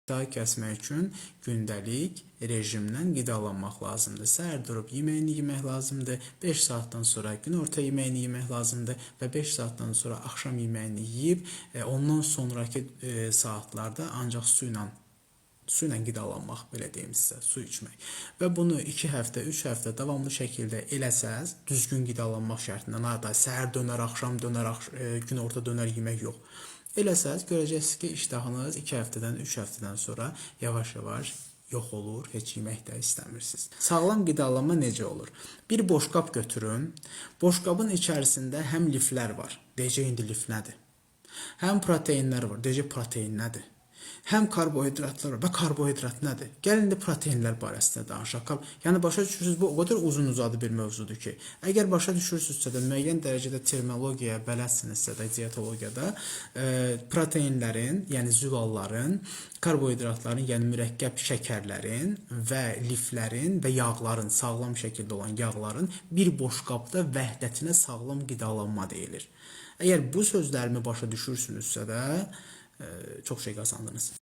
Daha kəsmək üçün gündəlik rejimdən qidalanmaq lazımdır. Səhər durub yeməyini yemək lazımdır. 5 saatdan sonra günorta yeməyini yemək lazımdır və 5 saatdan sonra axşam yeməyini yeyib ondan sonraki saatlarda ancaq su ilə qidalanmaq, belə deyim sizə, su içmək. Və bunu 2 həftə, 3 həftə davamlı şəkildə eləsəz, düzgün qidalanmaq şərtindən, səhər dönər, axşam dönər, günorta dönər yemək yox. Eləsəz, görəcəksiniz ki, iştahınız 2 həftədən, 3 həftədən sonra yavaş-yavaş yox olur, heç yemək də istəmirsiniz. Sağlam qidalanma necə olur? Bir boşqab götürün. Boşqabın içərisində həm liflər var. Deyəcək, indi lif nədir? Həm proteinlər var. Deyəcək, protein nədir? Həm karbohidratlar var. Və karbohidrat nədir? Gəlin indi proteinlər barəsində danışaq. Yəni başa düşürsünüz, bu o qədər uzun-uzadı bir mövzudur ki, əgər başa düşürsünüzsə də, müəyyən dərəcədə terminologiyaya bələdsinizsə də, dietologiyada proteinlərin, yəni zülalların, karbohidratların, yəni mürəkkəb şəkərlərin və liflərin və yağların, sağlam şəkildə olan yağların bir boşqabda vəhdətinə sağlam qidalanma deyilir. Əgər bu sözlərimi başa düşürsünüzsə də, çox şey qazandınız.